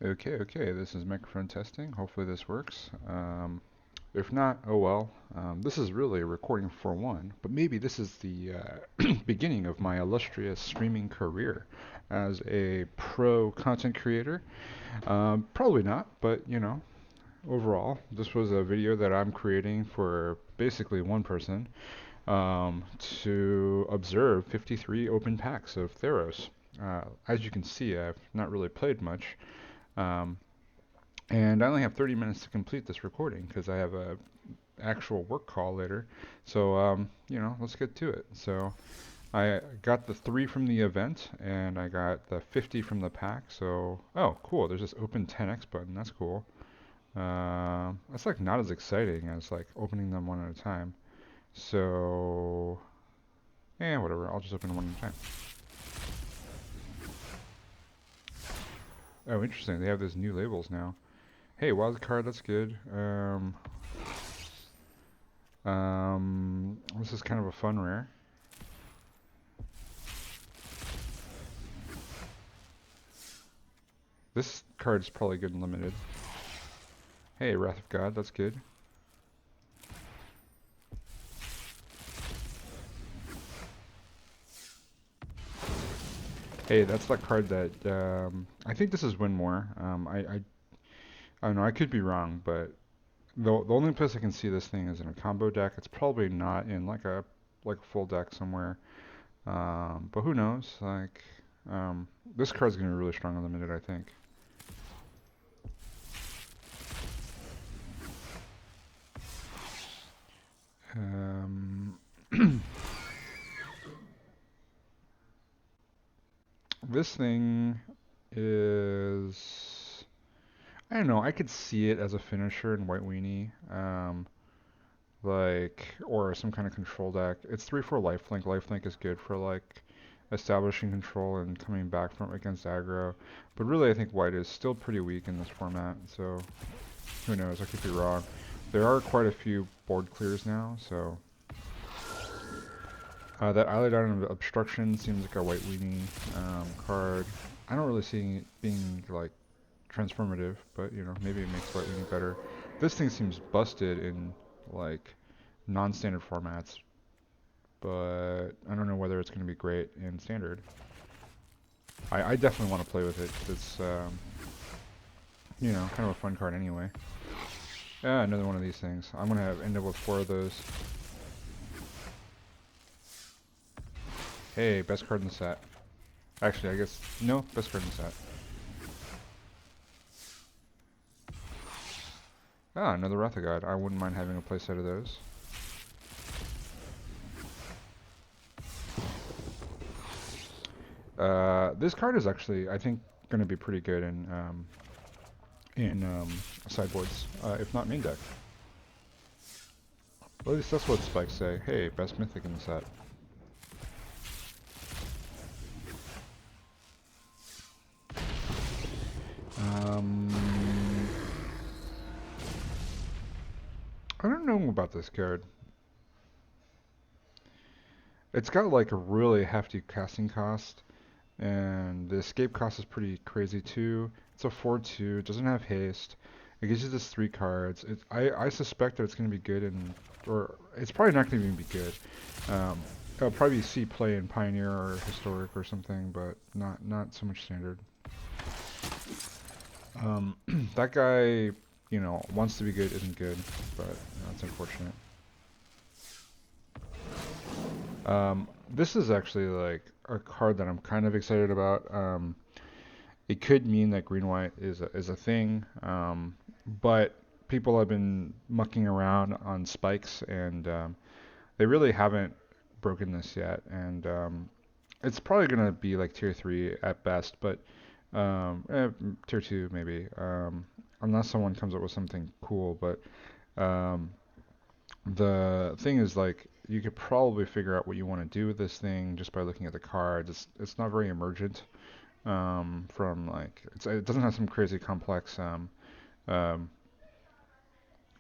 Okay, this is microphone testing. Hopefully this works. If not, oh well. This is really a recording for one, but maybe this is the beginning of my illustrious streaming career as a pro content creator. Probably not, but overall, this was a video that I'm creating for basically one person to observe 53 open packs of Theros. As you can see, I've not really played much. Um, and I only have 30 minutes to complete this recording because I have a actual work call later. So, let's get to it. So, I got the 3 from the event and I got the 50 from the pack. So, oh, cool. There's this open 10x button. That's cool. That's like not as exciting as like opening them one at a time. So, whatever. I'll just open one at a time. Oh, interesting. They have those new labels now. Hey, wild card. That's good. This is kind of a fun rare. This card's probably good and limited. Hey, Wrath of God, that's good. Hey, that's that card that I think this is win more. I don't know. I could be wrong, but the only place I can see this thing is in a combo deck. It's probably not in like a full deck somewhere. But who knows? This card's gonna be really strong on limited, I think. Um, this thing is, I don't know. I could see it as a finisher in White Weenie, or some kind of control deck. It's 3/4 lifelink. Lifelink is good for like establishing control and coming back from against aggro. But really, I think White is still pretty weak in this format. So who knows? I could be wrong. There are quite a few board clears now, so that Island Island Obstruction seems like a White Weenie card. I don't really see it being like transformative, but maybe it makes White Weenie better. This thing seems busted in like non-standard formats, but I don't know whether it's going to be great in standard. I definitely want to play with it because it's kind of a fun card anyway. Yeah, another one of these things. I'm gonna end up with 4 of those. Hey, best card in the set. Actually, I guess no, best card in the set. Ah, another Wrath of God. I wouldn't mind having a playset of those. This card is actually, I think, going to be pretty good in sideboards, if not main deck. Well, at least that's what spikes say. Hey, best mythic in the set. I don't know about this card. It's got like a really hefty casting cost, and the escape cost is pretty crazy too. It's a 4/2, it doesn't have haste. It gives you this 3 cards. I suspect that it's going to be good or it's probably not going to even be good. I'll probably see play in Pioneer or Historic or something, but not so much Standard. That guy, wants to be good, isn't good, but that's unfortunate. This is actually like a card that I'm kind of excited about. It could mean that green white is a thing, but people have been mucking around on spikes, and they really haven't broken this yet. And it's probably gonna be like tier 3 at best, but tier 2 maybe, unless someone comes up with something cool. But um, the thing is, like, you could probably figure out what you want to do with this thing just by looking at the cards. It's not very emergent. From like it doesn't have some crazy complex um,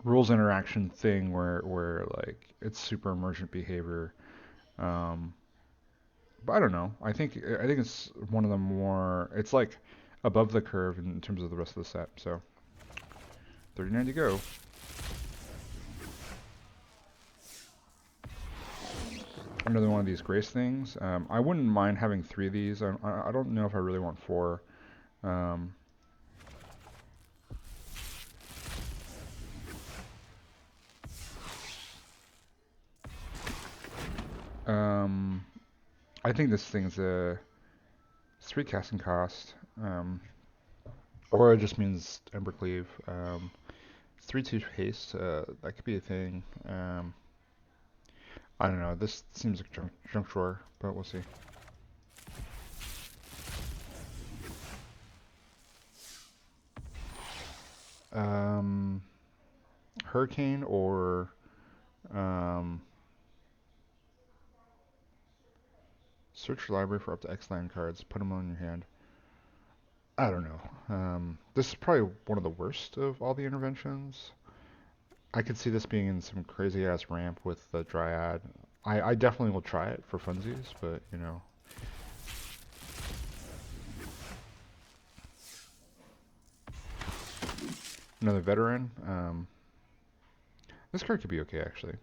rules interaction thing where like it's super emergent behavior. Um, but I don't know. I think it's one of the more. It's like above the curve in terms of the rest of the set. So 39 to go. Another one of these grace things. I wouldn't mind having 3 of these. I don't know if I really want 4. Um, um, I think this thing's a 3 casting cost. Or it just means Embercleave. 3/2 haste. That could be a thing. I don't know. This seems like junk drawer, but we'll see. Hurricane or search your library for up to X land cards. Put them on your hand. I don't know. This is probably one of the worst of all the interventions. I could see this being in some crazy ass ramp with the Dryad. I definitely will try it for funsies, but you know. Another veteran. This card could be okay actually.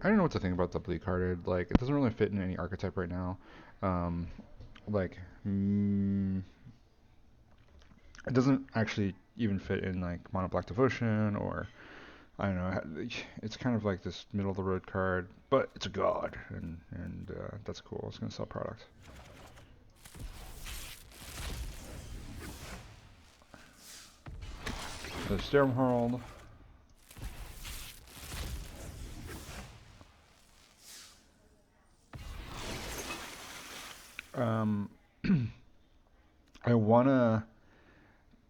I don't know what to think about the bleed carded. Like, it doesn't really fit in any archetype right now. Um, like, it doesn't actually even fit in like Mono Black Devotion or I don't know. It's kind of like this middle of the road card, but it's a god, and that's cool. It's gonna sell product. The Stormhold. I wanna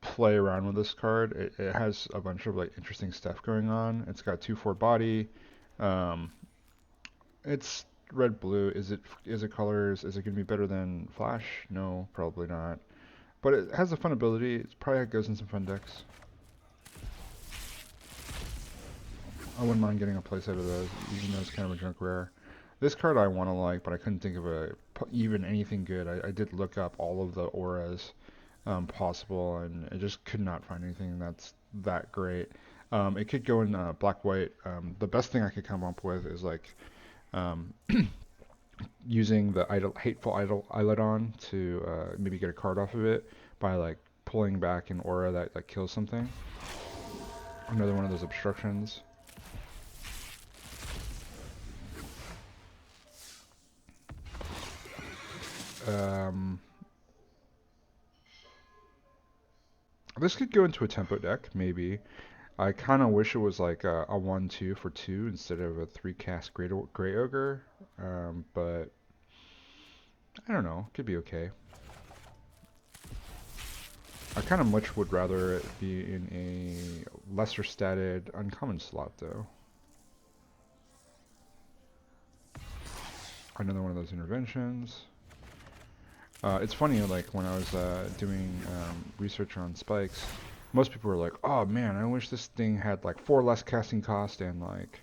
play around with this card. It has a bunch of like interesting stuff going on. It's got 2/4 body. Um, it's red blue. Is it colors? Is it gonna be better than Flash? No, probably not. But it has a fun ability. It probably goes in some fun decks. I wouldn't mind getting a playset of those, even though it's kind of a junk rare. This card I want to like, but I couldn't think of even anything good. I did look up all of the auras possible, and I just could not find anything that's that great. It could go in black white. The best thing I could come up with is like um, using the hateful idol Eidolon to maybe get a card off of it by like pulling back an aura that kills something. Another one of those obstructions. This could go into a tempo deck, maybe. I kind of wish it was like a 1/2 for 2 instead of a 3 cast Grey Ogre, but I don't know, could be okay. I kind of much would rather it be in a lesser statted uncommon slot though. Another one of those interventions. It's funny, like when I was doing research on spikes, most people were like, "Oh man, I wish this thing had like 4 less casting cost and like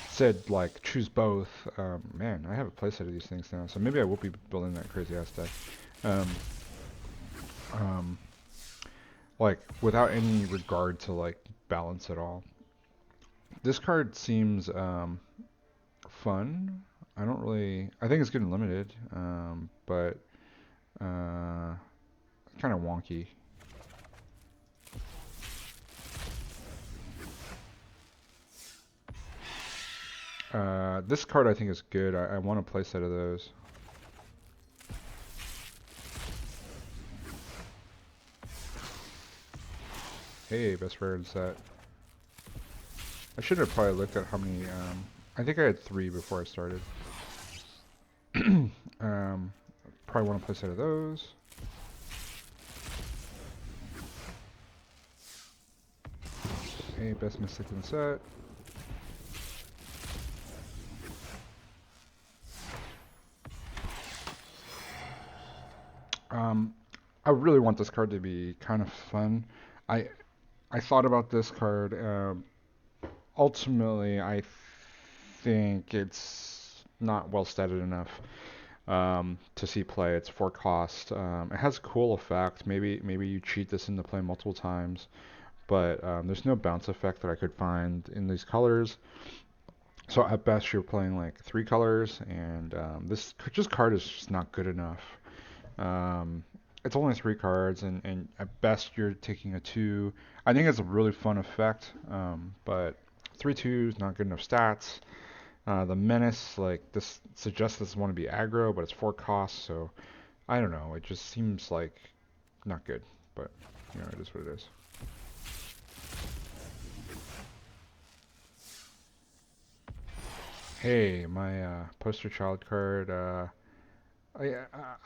said like choose both." Man, I have a playset of these things now, so maybe I will be building that crazy ass deck. Um, like without any regard to like balance at all. This card seems fun. I don't really. I think it's good and limited, but kind of wonky. This card I think is good. I want a playset of those. Hey, best rare in set. I should have probably looked at how many. I think I had 3 before I started. Probably want to play a set of those. Hey, best mystic in the set. I really want this card to be kind of fun. I I thought about this card ultimately, I think it's not well stated enough to see play. It's for cost. It has a cool effect. Maybe you cheat this into play multiple times, but there's no bounce effect that I could find in these colors. So at best you're playing like 3 colors, and this just card is just not good enough. Um, it's only 3 cards, and at best you're taking a 2. I think it's a really fun effect, but 3/2 is not good enough stats. The menace, like this suggests this want to be aggro, but it's 4 costs, so I don't know. It just seems like not good, but it is what it is. Hey, my poster child card. I,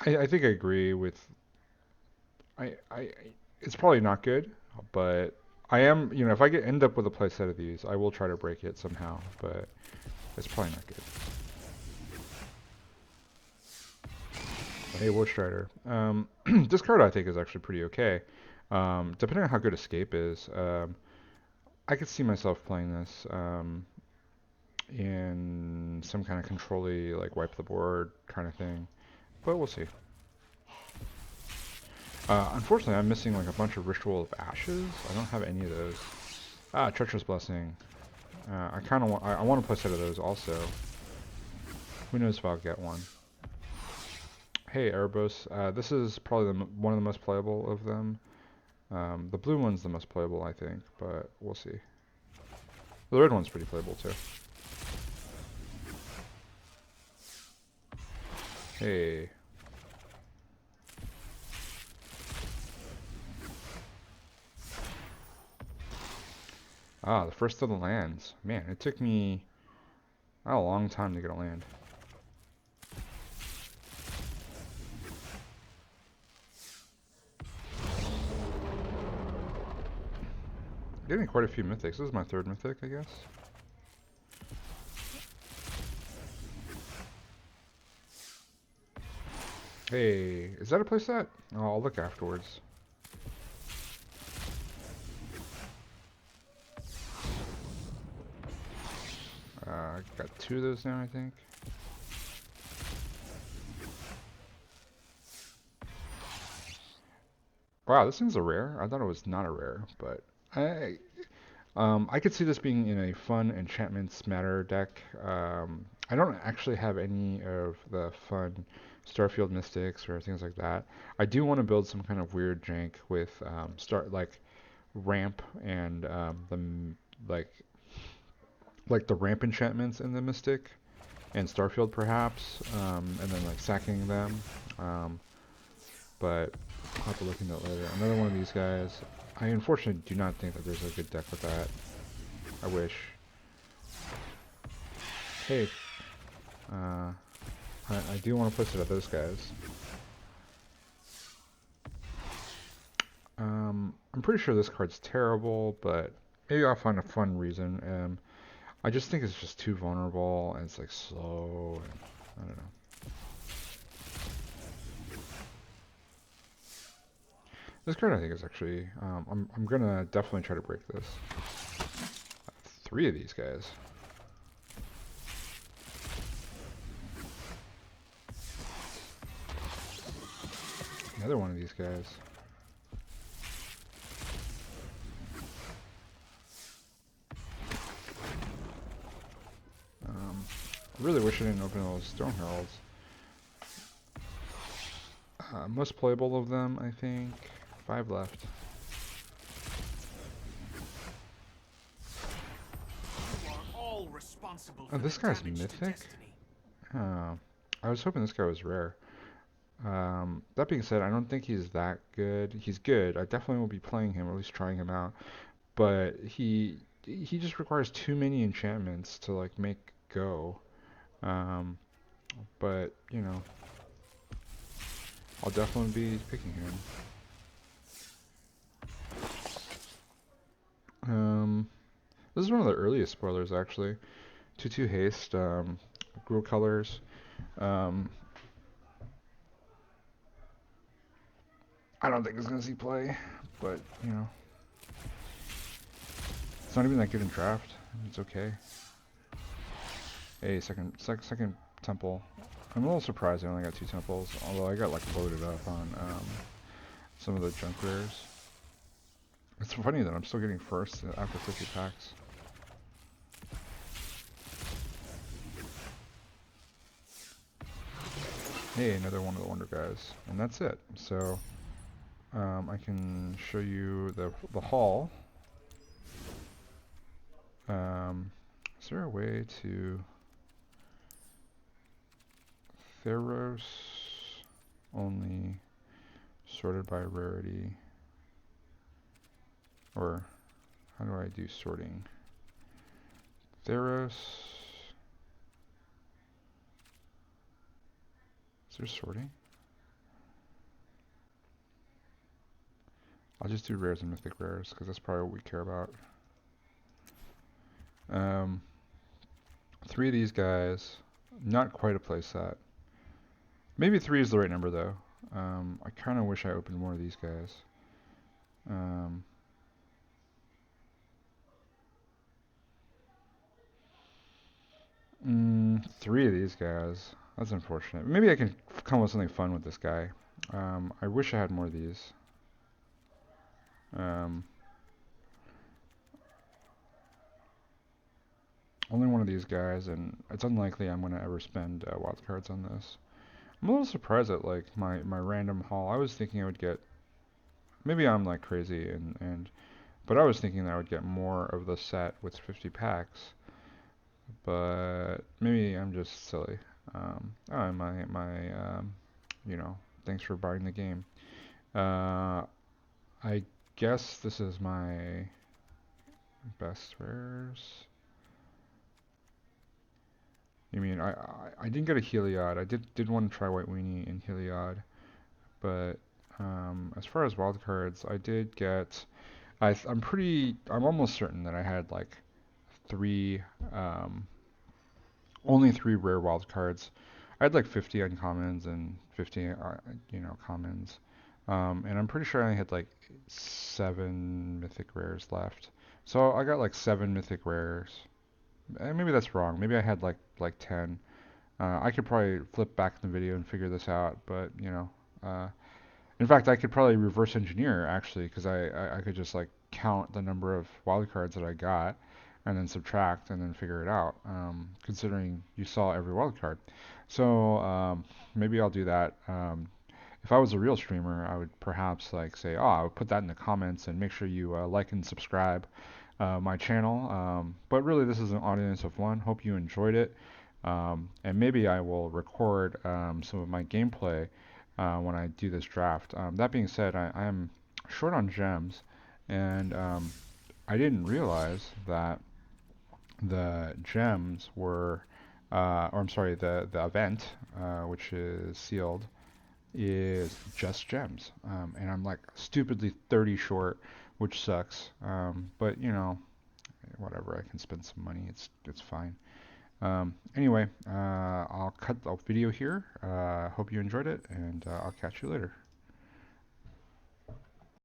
I think I agree with. I it's probably not good, but I am. If I end up with a playset of these, I will try to break it somehow, but it's probably not good. Hey, Wolf Strider. This card I think is actually pretty okay. Depending on how good Escape is, I could see myself playing this in some kind of control-y, like wipe the board kind of thing, but we'll see. Unfortunately, I'm missing like a bunch of Ritual of Ashes. I don't have any of those. Treacherous Blessing. I kind of want. I want to play a set of those also. Who knows if I'll get one. Hey, Erebos. This is probably one of the most playable of them. The blue one's the most playable, I think, but we'll see. The red one's pretty playable too. Hey. The first of the lands. Man, it took me a long time to get a land. Getting quite a few mythics. This is my 3rd mythic, I guess. Hey, is that a playset? Oh, I'll look afterwards. I got 2 of those now, I think. Wow, this thing's a rare. I thought it was not a rare, but I could see this being in a fun Enchantments Matter deck. I don't actually have any of the fun Starfield Mystics or things like that. I do want to build some kind of weird jank with like ramp and like the ramp enchantments in the Mystic and Starfield perhaps, and then like sacking them. But I'll have to look into it later. Another one of these guys. I unfortunately do not think that there's a good deck with that. I wish. Hey, I do want to place it at those guys. I'm pretty sure this card's terrible, but maybe I'll find a fun reason. I just think it's just too vulnerable, and it's like slow, and I don't know. This card I think is actually, I'm gonna definitely try to break this. 3 of these guys. Another one of these guys. I really wish I didn't open those Stone Heralds. Most playable of them, I think. 5 left. Oh, this guy's mythic? I was hoping this guy was rare. That being said, I don't think he's that good. He's good. I definitely will be playing him, or at least trying him out. But he just requires too many enchantments to like make go. But I'll definitely be picking him. This is one of the earliest spoilers actually. 2/2 haste, Gruul colors. I don't think it's gonna see play, but it's not even that good in draft. It's okay. Hey, second temple. I'm a little surprised I only got 2 temples, although I got like loaded up on some of the junk rares. It's funny that I'm still getting first after 50 packs. Hey, another one of the Wonder Guys. And that's it. So, I can show you the haul. Is there a way to... Theros only sorted by rarity, or how do I do sorting? Theros, is there sorting? I'll just do rares and mythic rares because that's probably what we care about. 3 of these guys, not quite a playset. Maybe 3 is the right number though. I kind of wish I opened more of these guys. 3 of these guys. That's unfortunate. Maybe I can come up with something fun with this guy. I wish I had more of these. Only one of these guys, and it's unlikely I'm going to ever spend wild cards on this. I'm a little surprised at like my random haul. I was thinking I would get, maybe I'm like crazy, but I was thinking that I would get more of the set with 50 packs. But maybe I'm just silly. You know, thanks for buying the game. I guess this is my best rares. You mean I didn't get a Heliod. I did want to try White Weenie in Heliod, but as far as wild cards, I did get. I'm almost certain that I had like 3, only 3 rare wild cards. I had like 50 uncommons and 50, commons, and I'm pretty sure I only had like 7 mythic rares left. So I got like 7 mythic rares. Maybe that's wrong. Maybe I had like 10. I could probably flip back in the video and figure this out, but in fact, I could probably reverse engineer actually, because I could just like count the number of wildcards that I got, and then subtract and then figure it out. Considering you saw every wildcard, so maybe I'll do that. If I was a real streamer, I would perhaps like say, oh, I would put that in the comments and make sure you like and subscribe my channel. But really, this is an audience of one. Hope you enjoyed it. And maybe I will record some of my gameplay when I do this draft. That being said, I am short on gems, and I didn't realize that the gems were, or I'm sorry, the event, which is sealed, is just gems. And I'm like stupidly 30 short, which sucks. But whatever, I can spend some money. It's fine. Anyway, I'll cut the video here. Hope you enjoyed it, and I'll catch you later.